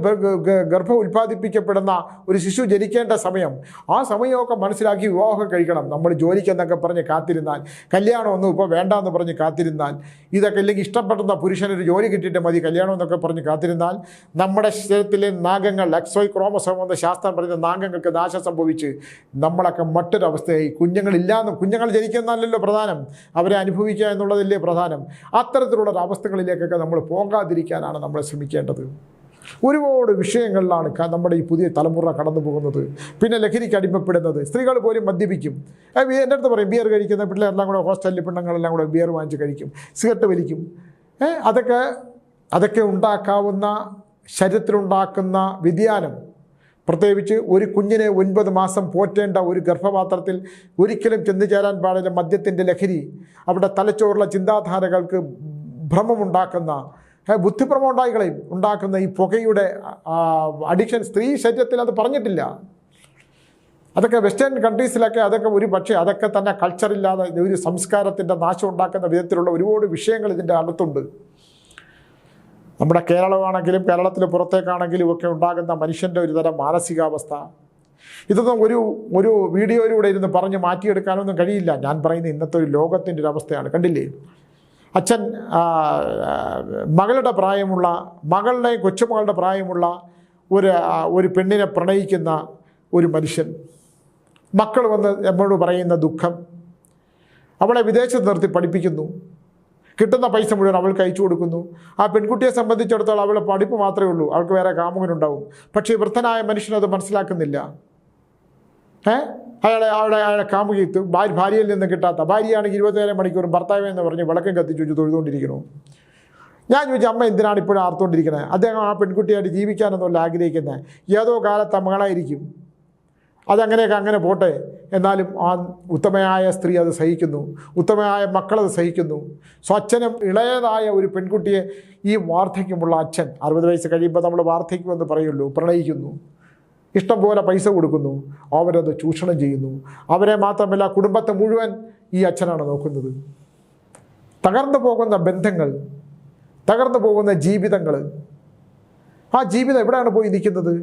ഗർഭം ഉൽപ്പാദിപ്പിക്കപ്പെടുന്ന ഒരു ശിശു ജനിക്കേണ്ട സമയം, ആ സമയമൊക്കെ മനസ്സിലാക്കി വിവാഹം കഴിക്കണം. നമ്മൾ ജോലിക്കെന്നൊക്കെ പറഞ്ഞ് കാത്തിരുന്നാൽ, കല്യാണമൊന്നും ഇപ്പോൾ വേണ്ടാന്ന് പറഞ്ഞ് കാത്തിരുന്നാൽ, ഇതൊക്കെ ഇല്ലെങ്കിൽ ഇഷ്ടപ്പെടുന്ന പുരുഷനൊരു ജോലി കിട്ടിയിട്ട് മതി കല്യാണം എന്നൊക്കെ പറഞ്ഞ് കാത്തിരുന്നാൽ, നമ്മുടെ ശരീരത്തിലെ നാഗങ്ങൾ എക്സോയ് ക്രോമസോം എന്ന ശാസ്ത്രം പറയുന്ന നാഗങ്ങൾക്ക് നാശം സംഭവിച്ച് നമ്മളൊക്കെ മറ്റൊരവസ്ഥയായി. കുഞ്ഞുങ്ങൾ ജനിക്കുന്നതല്ലല്ലോ പ്രധാനം, അവരെ അനുഭവിക്കുക എന്നുള്ളതല്ലേ പ്രധാനം. അത്തരത്തിലുള്ള അവസ്ഥകളിലേക്കൊക്കെ നമ്മൾ പോകാതിരിക്കാനാണ് നമ്മൾ ശ്രമിക്കേണ്ടത്. ഒരുപാട് വിഷയങ്ങളിലാണ് നമ്മുടെ ഈ പുതിയ തലമുറ കടന്നു പോകുന്നത്. പിന്നെ ലഹരിക്ക് അടിമപ്പെടുന്നത്. സ്ത്രീകൾ പോലും മദ്യപിക്കും. എൻ്റെ അടുത്ത് പറയും ബിയർ കഴിക്കുന്ന പിള്ളേരെല്ലാം കൂടെ ഹോസ്റ്റലിൽ പെണ്ണുങ്ങളെല്ലാം കൂടെ ബിയർ വാങ്ങിച്ച് കഴിക്കും, സിഗരറ്റ് വലിക്കും. അതൊക്കെ ഉണ്ടാക്കാവുന്ന ശരീരത്തിലുണ്ടാക്കുന്ന വ്യതിയാനം, പ്രത്യേകിച്ച് ഒരു കുഞ്ഞിനെ 9 മാസം പോറ്റേണ്ട ഒരു ഗർഭപാത്രത്തിൽ ഒരിക്കലും ചെന്നു ചേരാൻ പാടില്ല മദ്യത്തിൻ്റെ ലഹരി. അവിടെ തലച്ചോറുള്ള ചിന്താധാരകൾക്ക് ഭ്രമമുണ്ടാക്കുന്ന, ബുദ്ധിഭ്രമം ഉണ്ടാക്കുന്ന ഈ പുകയുടെ അഡിക്ഷൻ സ്ത്രീ ശരീരത്തിൽ അത് പറഞ്ഞിട്ടില്ല. അതൊക്കെ വെസ്റ്റേൺ കൺട്രീസിലൊക്കെ അതൊക്കെ ഒരു പക്ഷേ അതൊക്കെ തന്നെ കൾച്ചറില്ലാതെ ഒരു സംസ്കാരത്തിൻ്റെ നാശം ഉണ്ടാക്കുന്ന വിധത്തിലുള്ള ഒരുപാട് വിഷയങ്ങൾ ഇതിൻ്റെ അകത്തുണ്ട്. നമ്മുടെ കേരളമാണെങ്കിലും കേരളത്തിന് പുറത്തേക്കാണെങ്കിലും ഒക്കെ ഉണ്ടാകുന്ന മനുഷ്യൻ്റെ ഒരു തരം മാനസികാവസ്ഥ, ഇതൊന്നും ഒരു വീഡിയോയിലൂടെ ഇരുന്ന് പറഞ്ഞ് മാറ്റിയെടുക്കാനൊന്നും കഴിയില്ല. ഞാൻ പറയുന്ന ഇന്നത്തെ ഒരു ലോകത്തിൻ്റെ ഒരു അവസ്ഥയാണ്. കണ്ടില്ലേ, അച്ഛൻ മകളുടെയും കൊച്ചുമകളുടെ പ്രായമുള്ള ഒരു പെണ്ണിനെ പ്രണയിക്കുന്ന ഒരു മനുഷ്യൻ, മക്കൾ വന്ന് എന്നോട് പറയുന്ന ദുഃഖം, അവളെ വിദേശത്ത് നിർത്തി പഠിപ്പിക്കുന്നു, കിട്ടുന്ന പൈസ മുഴുവൻ അവൾക്ക് അയച്ചു കൊടുക്കുന്നു. ആ പെൺകുട്ടിയെ സംബന്ധിച്ചിടത്തോളം അവളുടെ പഠിപ്പ് മാത്രമേ ഉള്ളൂ, അവൾക്ക് വേറെ കാമുകനുണ്ടാവും. പക്ഷേ വൃദ്ധനായ മനുഷ്യനത് മനസ്സിലാക്കുന്നില്ല. അയാളെ കാമുകിത്ത് ഭാര്യയിൽ നിന്ന് കിട്ടാത്ത, ഭാര്യയാണെങ്കിൽ 24 മണിക്കൂറും ഭർത്താവ് എന്ന് പറഞ്ഞ് വിളക്കം കത്തിച്ചു തൊഴുതുകൊണ്ടിരിക്കണു. ഞാൻ ചോദിച്ചു, അമ്മ എന്തിനാണ് ഇപ്പോഴും ആർത്തുകൊണ്ടിരിക്കുന്നത്? അദ്ദേഹം ആ പെൺകുട്ടിയായിട്ട് ജീവിക്കാനെന്നുള്ള ആഗ്രഹിക്കുന്നത്. ഏതോ കാലത്ത് മകളായിരിക്കും, അതങ്ങനെയൊക്കെ അങ്ങനെ പോട്ടെ. എന്നാലും ആ ഉത്തമയായ സ്ത്രീ അത് സഹിക്കുന്നു, ഉത്തമയായ മക്കളത് സഹിക്കുന്നു. സ്വച്ഛനും ഇളയതായ ഒരു പെൺകുട്ടിയെ ഈ വാർദ്ധക്യമുള്ള അച്ഛൻ 60 വയസ്സ് കഴിയുമ്പോൾ നമ്മൾ വാർദ്ധക്യമെന്ന് പറയുള്ളൂ, പ്രണയിക്കുന്നു, ഇഷ്ടം പോലെ പൈസ കൊടുക്കുന്നു, അവരത് ചൂഷണം ചെയ്യുന്നു. അവരെ മാത്രമല്ല കുടുംബത്തെ മുഴുവൻ ഈ അച്ഛനാണ് നോക്കുന്നത്. തകർന്നു പോകുന്ന ബന്ധങ്ങൾ, തകർന്നു പോകുന്ന ജീവിതങ്ങൾ, ആ ജീവിതം എവിടെയാണ് പോയി നിൽക്കുന്നത്?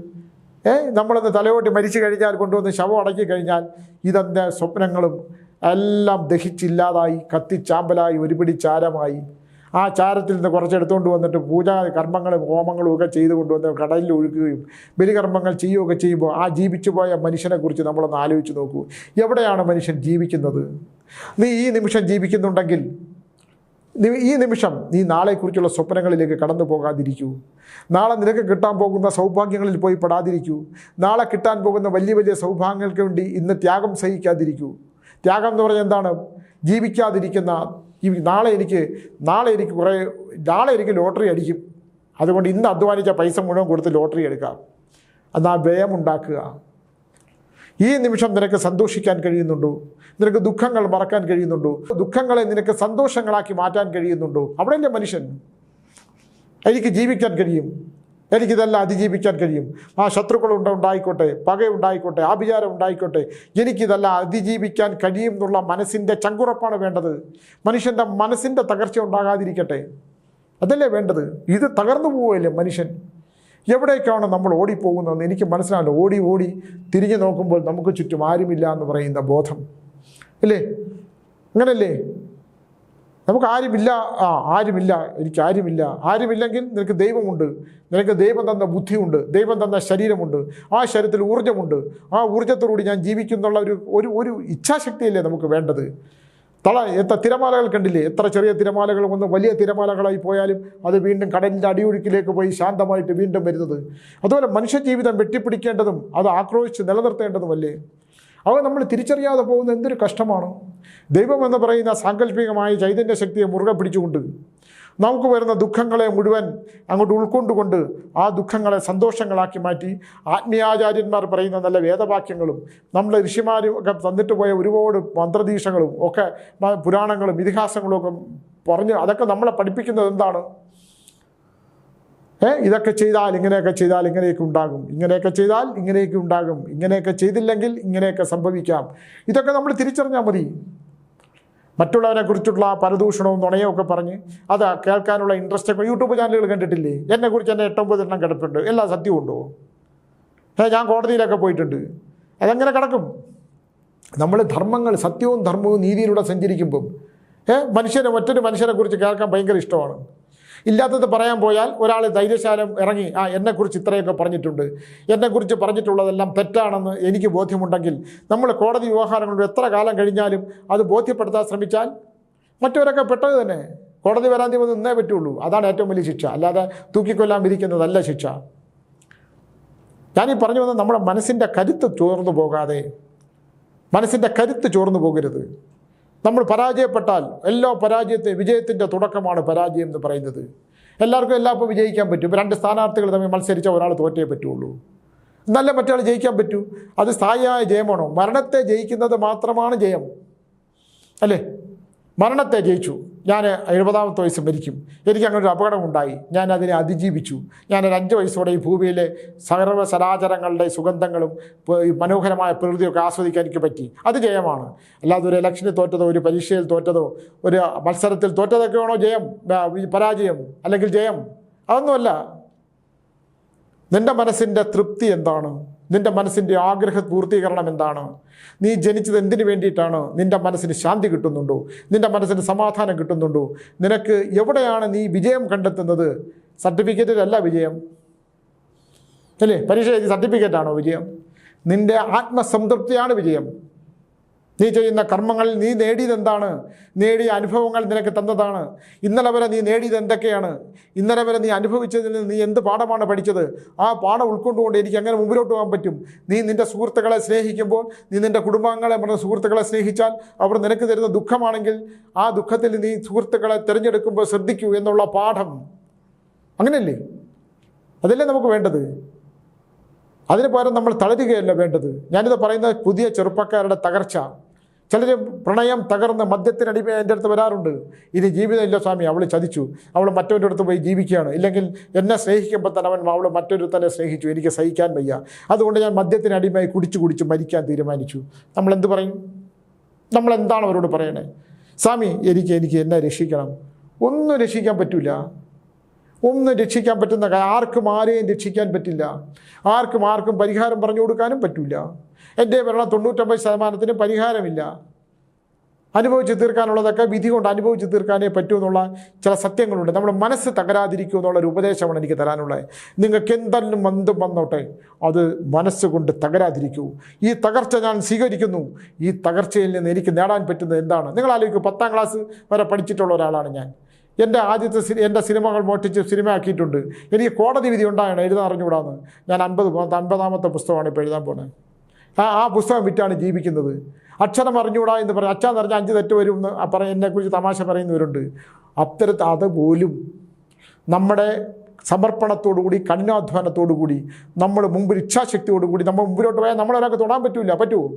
നമ്മളൊന്ന് തലയോട്ടി മരിച്ചു കഴിഞ്ഞാൽ, കൊണ്ടുവന്ന് ശവം അടക്കി കഴിഞ്ഞാൽ ഇതെൻ്റെ സ്വപ്നങ്ങളും എല്ലാം ദഹിച്ചില്ലാതായി, കത്തിച്ചാമ്പലായി, ഒരുപിടി ചാരമായി. ആ ചാരത്തിൽ നിന്ന് കുറച്ചെടുത്തുകൊണ്ട് വന്നിട്ട് പൂജാ കർമ്മങ്ങളും ഹോമങ്ങളും ഒക്കെ ചെയ്ത് കൊണ്ടുവന്ന് കടലിൽ ഒഴുകുകയും ബലികർമ്മങ്ങൾ ചെയ്യുകയൊക്കെ ചെയ്യുമ്പോൾ ആ ജീവിച്ചു പോയ മനുഷ്യനെക്കുറിച്ച് നമ്മളൊന്ന് ആലോചിച്ച് നോക്കൂ. എവിടെയാണ് മനുഷ്യൻ ജീവിക്കുന്നത്? നീ ഈ നിമിഷം ജീവിക്കുന്നുണ്ടെങ്കിൽ ഈ നിമിഷം നീ നാളെക്കുറിച്ചുള്ള സ്വപ്നങ്ങളിലേക്ക് കടന്നു പോകാതിരിക്കൂ. നാളെ നിനക്ക് കിട്ടാൻ പോകുന്ന സൗഭാഗ്യങ്ങളിൽ പോയി പെടാതിരിക്കൂ. നാളെ കിട്ടാൻ പോകുന്ന വലിയ വലിയ സൗഭാഗ്യങ്ങൾക്ക് വേണ്ടി ഇന്ന് ത്യാഗം സഹിക്കാതിരിക്കൂ. ത്യാഗം എന്ന് പറഞ്ഞാൽ എന്താണ്? ജീവിക്കാതിരിക്കുന്ന നാളെ എനിക്ക് ലോട്ടറി അടിക്കും, അതുകൊണ്ട് ഇന്ന് അധ്വാനിച്ച പൈസ മുഴുവൻ കൊടുത്ത് ലോട്ടറി എടുക്കാം, എന്നാൽ വ്യയമുണ്ടാക്കുക. ഈ നിമിഷം നിനക്ക് സന്തോഷിക്കാൻ കഴിയുന്നുണ്ടോ? നിനക്ക് ദുഃഖങ്ങൾ മറക്കാൻ കഴിയുന്നുണ്ടോ? ദുഃഖങ്ങളെ നിനക്ക് സന്തോഷങ്ങളാക്കി മാറ്റാൻ കഴിയുന്നുണ്ടോ? അവിടെയല്ലേ മനുഷ്യൻ. എനിക്ക് ജീവിക്കാൻ കഴിയും, എനിക്കിതെല്ലാം അതിജീവിക്കാൻ കഴിയും. ആ ഉണ്ടായിക്കോട്ടെ, പകയുണ്ടായിക്കോട്ടെ, ആഭിചാരം ഉണ്ടായിക്കോട്ടെ, എനിക്കിതെല്ലാം അതിജീവിക്കാൻ കഴിയും എന്നുള്ള മനസ്സിൻ്റെ ചങ്കുറപ്പാണ് വേണ്ടത്. മനുഷ്യൻ്റെ മനസ്സിൻ്റെ തകർച്ച ഉണ്ടാകാതിരിക്കട്ടെ, അതല്ലേ വേണ്ടത്. ഇത് തകർന്നു പോവുകയല്ലേ മനുഷ്യൻ. എവിടേക്കാണ് നമ്മൾ ഓടിപ്പോകുന്നതെന്ന് എനിക്ക് മനസ്സിലാവില്ല. ഓടി തിരിഞ്ഞു നോക്കുമ്പോൾ നമുക്ക് ചുറ്റും ആരുമില്ല എന്ന് പറയുന്ന ബോധം അല്ലേ? അങ്ങനല്ലേ? നമുക്ക് ആരുമില്ല, ആരുമില്ലെങ്കിൽ നിനക്ക് ദൈവമുണ്ട്, നിനക്ക് ദൈവം തന്ന ബുദ്ധിയുണ്ട്, ദൈവം തന്ന ശരീരമുണ്ട്, ആ ശരീരത്തിൽ ഊർജ്ജമുണ്ട്. ആ ഊർജ്ജത്തോടുകൂടി ഞാൻ ജീവിക്കുന്നുള്ള ഒരു ഇച്ഛാശക്തിയല്ലേ നമുക്ക് വേണ്ടത്. എത്ര തിരമാലകൾ കണ്ടില്ലേ? എത്ര ചെറിയ തിരമാലകൾ ഒന്ന് വലിയ തിരമാലകളായി പോയാലും അത് വീണ്ടും കടലിൻ്റെ അടിയൊഴുക്കിലേക്ക് പോയി ശാന്തമായിട്ട് വീണ്ടും വരുന്നത്. അതുപോലെ മനുഷ്യജീവിതം വെട്ടിപ്പിടിക്കേണ്ടതും അത് ആക്രോശിച്ച് നിലനിർത്തേണ്ടതുമല്ലേ? അവ നമ്മൾ തിരിച്ചറിയാതെ പോകുന്ന എന്തൊരു കഷ്ടമാണ്. ദൈവം എന്ന് പറയുന്ന സാങ്കല്പികമായ ചൈതന്യ ശക്തിയെ മുറുകെ പിടിച്ചുകൊണ്ട് നമുക്ക് വരുന്ന ദുഃഖങ്ങളെ മുഴുവൻ അങ്ങോട്ട് ഉൾക്കൊണ്ടുകൊണ്ട് ആ ദുഃഖങ്ങളെ സന്തോഷങ്ങളാക്കി മാറ്റി, ആത്മീയാചാര്യന്മാർ പറയുന്ന നല്ല വേദവാക്യങ്ങളും നമ്മൾ ഋഷിമാരും ഒക്കെ തന്നിട്ട് പോയ ഒരുപാട് മന്ത്രദീക്ഷകളും ഒക്കെ പുരാണങ്ങളും ഇതിഹാസങ്ങളും ഒക്കെ പറഞ്ഞ് അതൊക്കെ നമ്മളെ പഠിപ്പിക്കുന്നത് എന്താണ്? ഇതൊക്കെ ചെയ്താൽ ഇങ്ങനെയൊക്കെ ഉണ്ടാകും, ഇങ്ങനെയൊക്കെ ചെയ്താൽ ഇങ്ങനെയൊക്കെ ഉണ്ടാകും, ഇങ്ങനെയൊക്കെ ചെയ്തില്ലെങ്കിൽ ഇങ്ങനെയൊക്കെ സംഭവിക്കാം. ഇതൊക്കെ നമ്മൾ തിരിച്ചറിഞ്ഞാൽ മതി. മറ്റുള്ളവരെ കുറിച്ചുള്ള പരദൂഷണവും നുണയും ഒക്കെ പറഞ്ഞ് അത് കേൾക്കാനുള്ള ഇൻട്രസ്റ്റ് യൂട്യൂബ് ചാനലുകൾ കണ്ടിട്ടില്ലേ? എന്നെക്കുറിച്ച് എൻ്റെ 8-9 എണ്ണം കിടപ്പുണ്ട്. എല്ലാ സത്യമുണ്ടോ? ഞാൻ കോടതിയിലൊക്കെ പോയിട്ടുണ്ട്. അതെങ്ങനെ കിടക്കും? നമ്മൾ ധർമ്മങ്ങൾ, സത്യവും ധർമ്മവും നീതിയിലൂടെ സഞ്ചരിക്കുമ്പം മറ്റൊരു മനുഷ്യനെ കുറിച്ച് കേൾക്കാൻ ഭയങ്കര ഇഷ്ടമാണ്. ഇല്ലാത്തത് പറയാൻ പോയാൽ ഒരാൾ ധൈര്യശാലം ഇറങ്ങി എന്നെക്കുറിച്ച് ഇത്രയൊക്കെ പറഞ്ഞിട്ടുണ്ട്, എന്നെക്കുറിച്ച് പറഞ്ഞിട്ടുള്ളതെല്ലാം തെറ്റാണെന്ന് എനിക്ക് ബോധ്യമുണ്ടെങ്കിൽ നമ്മൾ കോടതി വ്യവഹാരങ്ങളുടെ എത്ര കാലം കഴിഞ്ഞാലും അത് ബോധ്യപ്പെടുത്താൻ ശ്രമിച്ചാൽ മറ്റവരൊക്കെ പെട്ടത് തന്നെ. കോടതി വരാൻ നിന്നേ പറ്റുള്ളൂ. അതാണ് ഏറ്റവും വലിയ ശിക്ഷ, അല്ലാതെ തൂക്കിക്കൊല്ലാൻ വിധിക്കുന്നതല്ല ശിക്ഷ. ഞാനീ പറഞ്ഞു വന്നത് നമ്മുടെ മനസ്സിൻ്റെ കരുത്ത് ചോർന്നു പോകാതെ, മനസ്സിൻ്റെ കരുത്ത് ചോർന്നു പോകരുത്. നമ്മൾ പരാജയപ്പെട്ടാൽ എല്ലാ പരാജയത്തെ വിജയത്തിൻ്റെ തുടക്കമാണ് പരാജയം എന്ന് പറയുന്നത്. എല്ലാവർക്കും എല്ലാപ്പോൾ വിജയിക്കാൻ പറ്റും. ഇപ്പോൾ 2 സ്ഥാനാർത്ഥികൾ തമ്മിൽ മത്സരിച്ച ഒരാൾ തോറ്റേ പറ്റുള്ളൂ, നല്ല മറ്റേ ജയിക്കാൻ പറ്റൂ. അത് സ്ഥായിയായ ജയമാണോ? മരണത്തെ ജയിക്കുന്നത് മാത്രമാണ് ജയം, അല്ലേ? മരണത്തെ ജയിച്ചു. ഞാൻ 70ാമത്തെ വയസ്സ് മരിക്കും, എനിക്ക് അങ്ങനെ ഒരു അപകടമുണ്ടായി, ഞാൻ അതിനെ അതിജീവിച്ചു, ഞാനൊരു 5 വയസ്സോടെ ഈ ഭൂമിയിലെ സർവ്വസരാചരങ്ങളുടെ സുഗന്ധങ്ങളും മനോഹരമായ പ്രകൃതിയൊക്കെ ആസ്വദിക്കാൻ എനിക്ക് പറ്റി, അത് ജയമാണ്. അല്ലാതെ ഒരു ഇലക്ഷനിൽ തോറ്റതോ, ഒരു പരീക്ഷയിൽ തോറ്റതോ, ഒരു മത്സരത്തിൽ തോറ്റതൊക്കെയാണോ ജയം? പരാജയം അല്ലെങ്കിൽ ജയം? അതൊന്നുമല്ല. നിൻ്റെ മനസ്സിൻ്റെ തൃപ്തി എന്താണ്? നിൻ്റെ മനസ്സിൻ്റെ ആഗ്രഹ പൂർത്തീകരണം എന്താണ്? നീ ജനിച്ചത് എന്തിനു വേണ്ടിയിട്ടാണ്? നിൻ്റെ മനസ്സിന് ശാന്തി കിട്ടുന്നുണ്ടോ? നിൻ്റെ മനസ്സിന് സമാധാനം കിട്ടുന്നുണ്ടോ? നിനക്ക് എവിടെയാണ് നീ വിജയം കണ്ടെത്തുന്നത്? സർട്ടിഫിക്കറ്റിലല്ല വിജയം, അല്ലേ? പരീക്ഷ എഴുതി സർട്ടിഫിക്കറ്റാണോ വിജയം? നിൻ്റെ ആത്മസംതൃപ്തിയാണ് വിജയം. നീ ചെയ്യുന്ന കർമ്മങ്ങളിൽ നീ നേടിയത് എന്താണ്? നേടിയ അനുഭവങ്ങൾ നിനക്ക് തന്നതാണ്. ഇന്നലെ വരെ നീ നേടിയത് എന്തൊക്കെയാണ്? ഇന്നലെ വരെ നീ അനുഭവിച്ചതിൽ നിന്ന് നീ എന്ത് പാഠമാണ് പഠിച്ചത്? ആ പാഠം ഉൾക്കൊണ്ടുകൊണ്ട് എനിക്ക് എങ്ങനെ മുമ്പിലോട്ട് പോകാൻ പറ്റും? നീ നിൻ്റെ സുഹൃത്തുക്കളെ സ്നേഹിക്കുമ്പോൾ, നീ നിൻ്റെ കുടുംബാംഗങ്ങളെ പറഞ്ഞ സുഹൃത്തുക്കളെ സ്നേഹിച്ചാൽ അവർ നിനക്ക് തരുന്ന ദുഃഖമാണെങ്കിൽ ആ ദുഃഖത്തിൽ നീ സുഹൃത്തുക്കളെ തിരഞ്ഞെടുക്കുമ്പോൾ ശ്രദ്ധിക്കൂ എന്നുള്ള പാഠം. അങ്ങനെയല്ലേ? അതല്ലേ നമുക്ക് വേണ്ടത്? അതിന് പകരം നമ്മൾ തളരുകയല്ല വേണ്ടത്. ഞാനിത് പറയുന്നത് പുതിയ ചെറുപ്പക്കാരുടെ തകർച്ച. ചിലർ പ്രണയം തകർന്ന് മദ്യത്തിനടിമ എൻ്റെ അടുത്ത് വരാറുണ്ട്. ഇനി ജീവിതമില്ല സ്വാമി, അവൾ ചതിച്ചു, അവൾ മറ്റവൻ്റെ അടുത്ത് പോയി ജീവിക്കുകയാണ്, ഇല്ലെങ്കിൽ എന്നെ സ്നേഹിക്കുമ്പോൾ തന്നെ അവൾ മറ്റൊരു തന്നെ സ്നേഹിച്ചു, എനിക്ക് സഹിക്കാൻ വയ്യ, അതുകൊണ്ട് ഞാൻ മദ്യത്തിനടിമയായി കുടിച്ച് മരിക്കാൻ തീരുമാനിച്ചു. നമ്മളെന്ത് പറയും? നമ്മളെന്താണ് അവരോട് പറയണേ? സ്വാമി എനിക്ക് എന്നെ രക്ഷിക്കണം. ഒന്നും രക്ഷിക്കാൻ പറ്റില്ല. ഒന്നും രക്ഷിക്കാൻ പറ്റുന്ന ആർക്കും ആരെയും രക്ഷിക്കാൻ പറ്റില്ല. ആർക്കും പരിഹാരം പറഞ്ഞു കൊടുക്കാനും പറ്റില്ല. എൻ്റെ ഭരണം 99% പരിഹാരമില്ല. അനുഭവിച്ച് തീർക്കാനുള്ളതൊക്കെ വിധി കൊണ്ട് അനുഭവിച്ച് തീർക്കാനേ പറ്റൂ എന്നുള്ള ചില സത്യങ്ങളുണ്ട്. നമ്മുടെ മനസ്സ് തകരാതിരിക്കൂ എന്നുള്ളൊരു ഉപദേശമാണ് എനിക്ക് തരാനുള്ളത്. നിങ്ങൾക്ക് എന്തെങ്കിലും എന്തും വന്നോട്ടെ, അത് മനസ്സുകൊണ്ട് തകരാതിരിക്കൂ. ഈ തകർച്ച ഞാൻ സ്വീകരിക്കുന്നു. ഈ തകർച്ചയിൽ നിന്ന് എനിക്ക് നേടാൻ പറ്റുന്നത് എന്താണ്? നിങ്ങൾ ആലോചിക്കൂ, 10ാം ക്ലാസ് വരെ പഠിച്ചിട്ടുള്ള ഒരാളാണ് ഞാൻ. എൻ്റെ സിനിമകൾ മോഷ്ടിച്ച് സിനിമയാക്കിയിട്ടുണ്ട്. എനിക്ക് കോടതി വിധി ഉണ്ടാകണം, എഴുതാൻ അറിഞ്ഞുകൂടാന്ന്. ഞാൻ 50ാമത്തെ പുസ്തകമാണ് ഇപ്പോൾ എഴുതാൻ പോകുന്നത്. ആ പുസ്തകം വിറ്റാണ് ജീവിക്കുന്നത്. അക്ഷരം അറിഞ്ഞുകൂടാ എന്ന് പറഞ്ഞ് അച്ഛൻ പറഞ്ഞാൽ 5 തെറ്റ് വരും എന്ന് എന്നെക്കുറിച്ച് തമാശ പറയുന്നവരുണ്ട്. അതുപോലും നമ്മുടെ സമർപ്പണത്തോടുകൂടി, കഠിനാധ്വാനത്തോടുകൂടി, നമ്മൾ മുമ്പിൽ ഇച്ഛാശക്തിയോടുകൂടി നമ്മൾ മുമ്പിലോട്ട് പോയാൽ നമ്മളൊരാൾക്ക് തൊടാൻ പറ്റുമോ?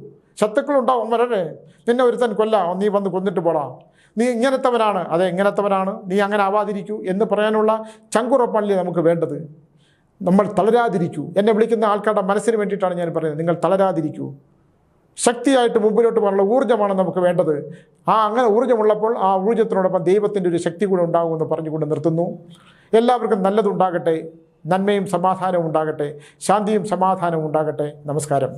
ശത്രുക്കളുണ്ടാവും, വരട്ടെ, നിന്നെ ഒരുത്തൻ കൊല്ലാം, നീ വന്ന് കൊന്നിട്ട് പോടാം, നീ ഇങ്ങനത്തവനാണ്, അതെ ഇങ്ങനത്തവനാണ്, നീ അങ്ങനെ ആവാതിരിക്കൂ എന്ന് പറയാനുള്ള ചങ്കുറപ്പല്ലേ നമുക്ക് വേണ്ടത്. നമ്മൾ തളരാതിരിക്കൂ. എന്നെ വിളിക്കുന്ന ആൾക്കാരുടെ മനസ്സിന് വേണ്ടിയിട്ടാണ് ഞാൻ പറയുന്നത്. നിങ്ങൾ തളരാതിരിക്കൂ. ശക്തിയായിട്ട് മുമ്പിലോട്ട് പോകാനുള്ള ഊർജ്ജമാണ് നമുക്ക് വേണ്ടത്. അങ്ങനെ ഊർജ്ജമുള്ളപ്പോൾ ആ ഊർജ്ജത്തിനോടൊപ്പം ദൈവത്തിൻ്റെ ഒരു ശക്തി കൂടെ ഉണ്ടാകുമെന്ന് പറഞ്ഞുകൊണ്ട് നിർത്തുന്നു. എല്ലാവർക്കും നല്ലതുണ്ടാകട്ടെ, നന്മയും സമാധാനവും ഉണ്ടാകട്ടെ, ശാന്തിയും സമാധാനവും ഉണ്ടാകട്ടെ. നമസ്കാരം.